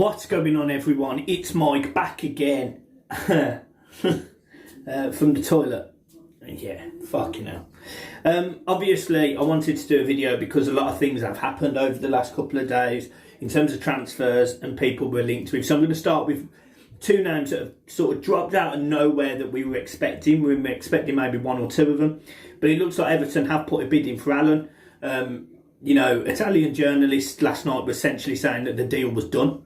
What's going on, everyone? It's Mike back again from the toilet. Yeah, fucking hell. Obviously, I wanted to do a video because a lot of things have happened over the last couple of days in terms of transfers and people we're linked with. So I'm going to start with two names that have sort of dropped out of nowhere that we were expecting. We were expecting maybe one or two of them. But it looks like Everton have put a bid in for Allan. You know, Italian journalists last night were essentially saying that the deal was done.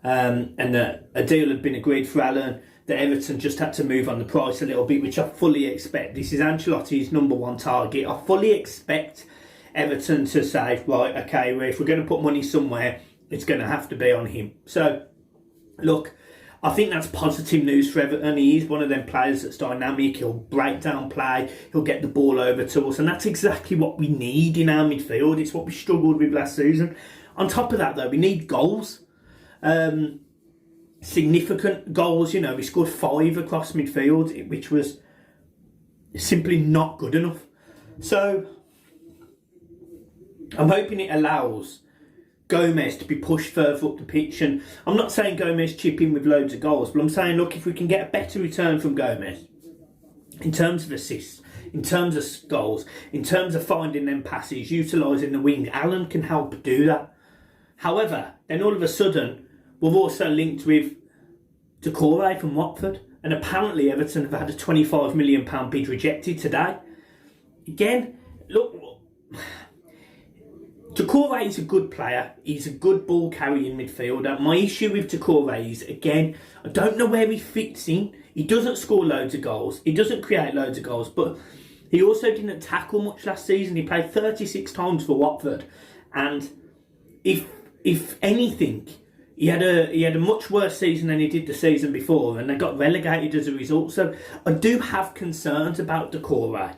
And that a deal had been agreed for Allan, that Everton just had to move on the price a little bit, which I fully expect. This is Ancelotti's number one target. I fully expect Everton to say, right, okay, well, if we're going to put money somewhere, it's going to have to be on him. So, look, I think that's positive news for Everton. He is one of them players that's dynamic. He'll break down play. He'll get the ball over to us. And that's exactly what we need in our midfield. It's what we struggled with last season. On top of that, though, we need goals. Significant goals. You know, we scored 5 across midfield, which was simply not good enough. So I'm hoping it allows Gomez to be pushed further up the pitch. And I'm not saying Gomez chip in with loads of goals, but I'm saying, look, if we can get a better return from Gomez in terms of assists, in terms of goals, in terms of finding them passes, utilising the wing, Allan can help do that. However, then all of a sudden, we've also linked with Doucoure from Watford, and apparently Everton have had a £25 million bid rejected today. Again, look, Doucoure is a good player. He's a good ball-carrying midfielder. My issue with Doucoure is, again, I don't know where he fits in. He doesn't score loads of goals. He doesn't create loads of goals, but he also didn't tackle much last season. He played 36 times for Watford, and if anything, he had a much worse season than he did the season before, and they got relegated as a result. So I do have concerns about Doucoure.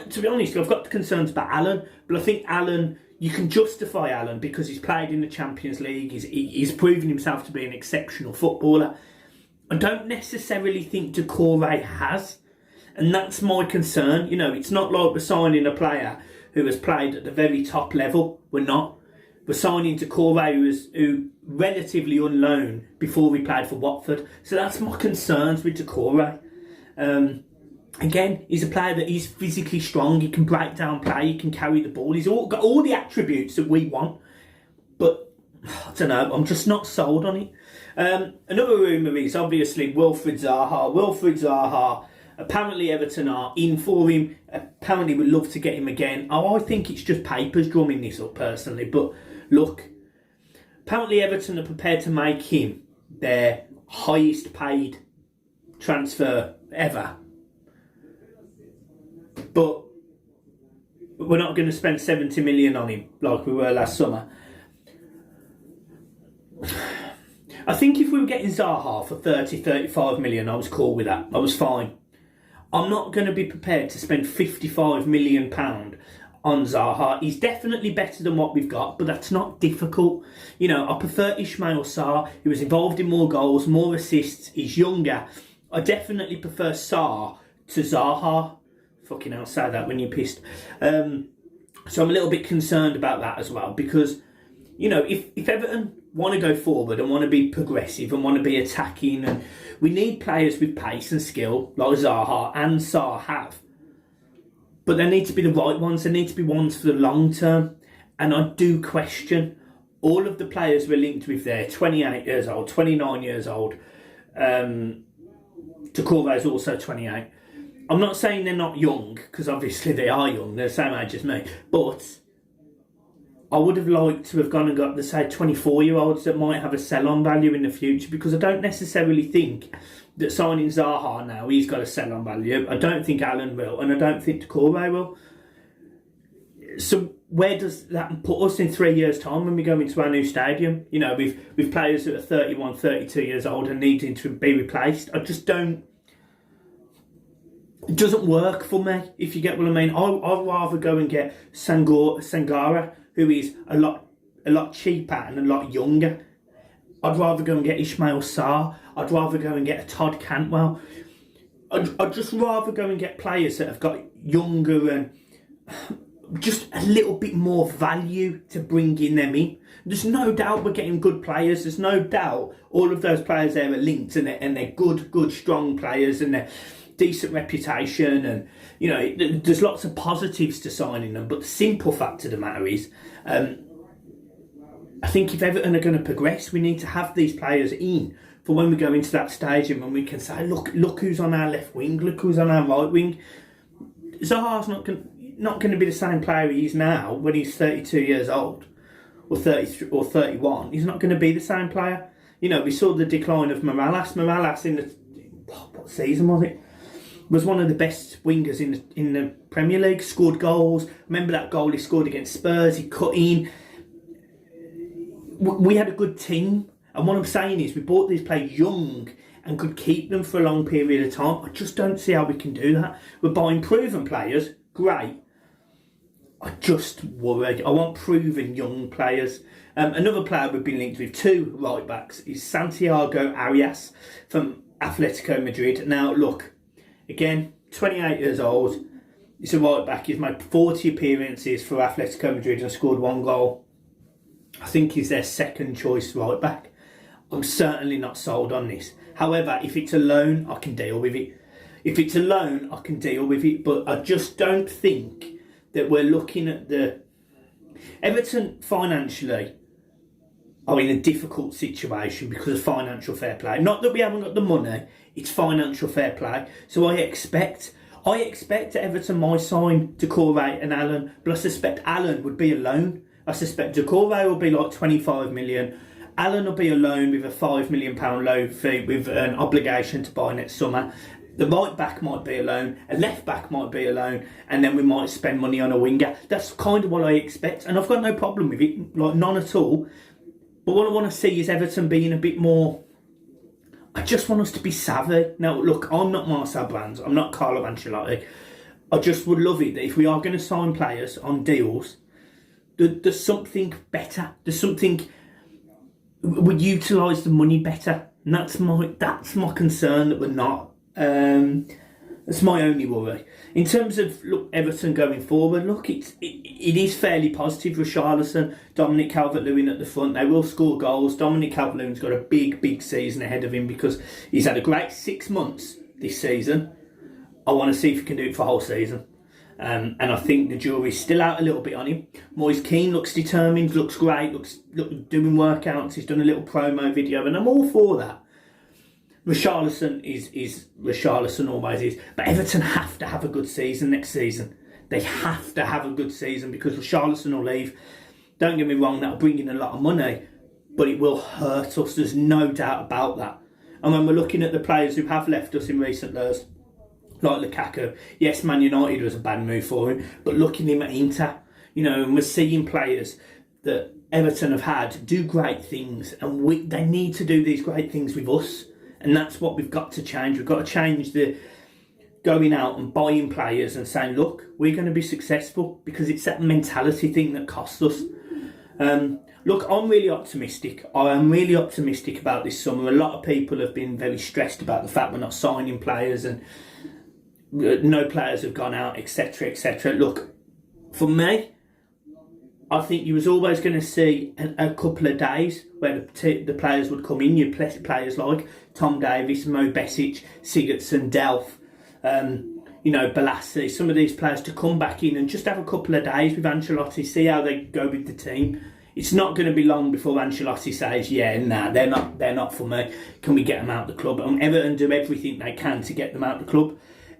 To be honest, I've got concerns about Allan, but I think Allan, you can justify Allan because he's played in the Champions League. He's proven himself to be an exceptional footballer. I don't necessarily think Doucoure has, and that's my concern. You know, it's not like we're signing a player who has played at the very top level. We're not. We're signing Doucoure, who relatively on loan before he played for Watford. So that's my concerns with Doucoure. Again, he's a player that is physically strong. He can break down play. He can carry the ball. He's got all the attributes that we want. But, I don't know, I'm just not sold on it. Another rumour is obviously Wilfried Zaha. Wilfried Zaha, apparently Everton are in for him. Apparently we'd love to get him again. I think it's just papers drumming this up personally. But look, apparently Everton are prepared to make him their highest paid transfer ever. But we're not going to spend 70 million on him like we were last summer. I think if we were getting Zaha for 35 million, I was cool with that. I was fine. I'm not going to be prepared to spend £55 million on Zaha. He's definitely better than what we've got, but that's not difficult. You know, I prefer Ismail Sarr. He was involved in more goals, more assists. He's younger. I definitely prefer Sarr to Zaha. Fucking hell, say that when you're pissed. So I'm a little bit concerned about that as well, because, you know, if Everton want to go forward and want to be progressive and want to be attacking, and we need players with pace and skill like Zaha and Sarr have, but they need to be the right ones. They need to be ones for the long term. And I do question all of the players we're linked with there. 28 years old, 29 years old. Doucoure is also 28. I'm not saying they're not young, because obviously they are young. They're the same age as me. But I would have liked to have gone and got the, say, 24-year-olds that might have a sell-on value in the future, because I don't necessarily think that signing Zaha now, he's got a sell-on value. I don't think Allan will, and I don't think Doucoure will. So where does that put us in 3 years' time when we go into our new stadium? You know, with players that are 31, 32 years old and needing to be replaced. I just don't... It doesn't work for me, if you get what I mean. I'd rather go and get Sangara, who is a lot cheaper and a lot younger. I'd rather go and get Ismail Sarr. I'd rather go and get a Todd Cantwell. I'd just rather go and get players that have got younger and just a little bit more value to bringing them in. There's no doubt we're getting good players. There's no doubt all of those players there are linked, and they're good, strong players, and they're decent reputation, and you know, there's lots of positives to signing them. But the simple fact of the matter is, I think if Everton are going to progress, we need to have these players in for when we go into that stage, and when we can say, look who's on our left wing, look who's on our right wing. Zaha's not going to be the same player he is now when he's 32 years old, or 33 or 31. He's not going to be the same player. You know, we saw the decline of Magalhaes. Magalhaes in the what season was it? Was one of the best wingers in the Premier League. Scored goals. Remember that goal he scored against Spurs? He cut in. We had a good team, and what I'm saying is we bought these players young and could keep them for a long period of time. I just don't see how we can do that. We're buying proven players, great. I just worry. I want proven young players. Another player we've been linked with, 2 right backs, is Santiago Arias from Atletico Madrid. Now look, again, 28 years old. He's a right back. He's made 40 appearances for Atletico Madrid and scored 1 goal. I think he's their second choice right back. I'm certainly not sold on this. However, if it's a loan, I can deal with it. If it's a loan, I can deal with it. But I just don't think that we're looking at the... Everton financially are in a difficult situation because of financial fair play. Not that we haven't got the money, it's financial fair play. So I expect Everton might sign Doucoure and Allan, but I suspect Allan would be a loan. I suspect Doucoure will be like 25 million. Allan will be a loan with a £5 million loan fee with an obligation to buy next summer. The right back might be a loan, a left back might be a loan, and then we might spend money on a winger. That's kind of what I expect, and I've got no problem with it, like none at all. But what I want to see is Everton being a bit more... I just want us to be savvy. Now, look, I'm not Marcel Brands, I'm not Carlo Ancelotti. I just would love it that if we are going to sign players on deals, there's something better. There's something... We utilise the money better. And that's my concern, that we're not. That's my only worry. In terms of Everton going forward, it is fairly positive. Richarlison, Dominic Calvert-Lewin at the front, they will score goals. Dominic Calvert-Lewin's got a big season ahead of him because he's had a great 6 months this season. I want to see if he can do it for a whole season. And I think the jury's still out a little bit on him. Moise Keane looks determined, looks great, looks doing workouts. He's done a little promo video, and I'm all for that. Richarlison is Richarlison, always is. But Everton have to have a good season next season. They have to have a good season because Richarlison will leave. Don't get me wrong, that'll bring in a lot of money, but it will hurt us. There's no doubt about that. And when we're looking at the players who have left us in recent years, like Lukaku, yes, Man United was a bad move for him, but looking at him at Inter, you know, and we're seeing players that Everton have had do great things, and they need to do these great things with us. And that's what we've got to change. We've got to change the going out and buying players and saying, look, we're going to be successful, because it's that mentality thing that costs us. Look, I'm really optimistic. I am really optimistic about this summer. A lot of people have been very stressed about the fact we're not signing players and no players have gone out, etc, etc. Look, for me, I think you was always going to see a couple of days where the players would come in. You players like Tom Davies, Mo Besic, Sigurdsson, Delph, Balassi, some of these players to come back in and just have a couple of days with Ancelotti, see how they go with the team. It's not going to be long before Ancelotti says, yeah, nah, they're not for me. Can we get them out of the club? And Everton do everything they can to get them out of the club.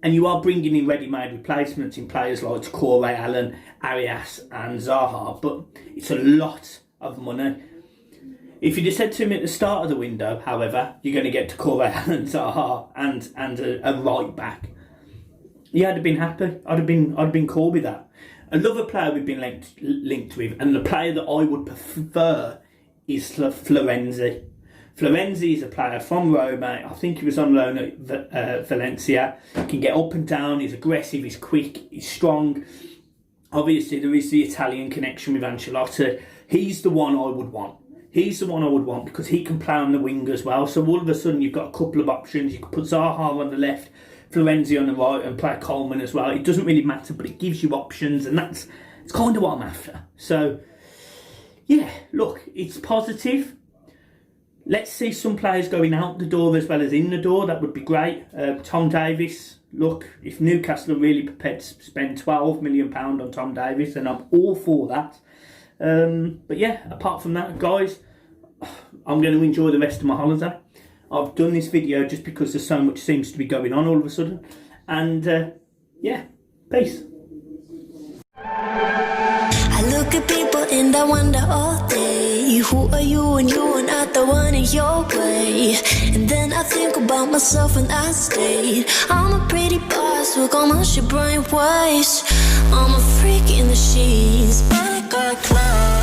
And you are bringing in ready-made replacements in players like Doucoure, Allan, Arias and Zaha, but it's a lot of money. If you'd have said to me at the start of the window, however, you're going to get Doucoure, Allan, Zaha and a right back, yeah, I'd have been happy. I'd have been cool with that. Another player we've been linked with, and the player that I would prefer, is Florenzi. Florenzi is a player from Roma. I think he was on loan at Valencia. He can get up and down. He's aggressive. He's quick. He's strong. Obviously, there is the Italian connection with Ancelotti. He's the one I would want. He's the one I would want because he can play on the wing as well. So all of a sudden, you've got a couple of options. You can put Zaha on the left, Florenzi on the right, and play Coleman as well. It doesn't really matter, but it gives you options, and it's kind of what I'm after. So, yeah, look, it's positive. Let's see some players going out the door as well as in the door. That would be great. Tom Davies, look, if Newcastle are really prepared to spend £12 million on Tom Davies, then I'm all for that. But yeah, apart from that, guys, I'm going to enjoy the rest of my holiday. I've done this video just because there's so much seems to be going on all of a sudden. And yeah, peace. I look at people and I wonder all day, who are you and you are not the one in your way. And then I think about myself and I stay. I'm a pretty boss, look on my shit bright ways. I'm a freak in the sheets, but I got clothes.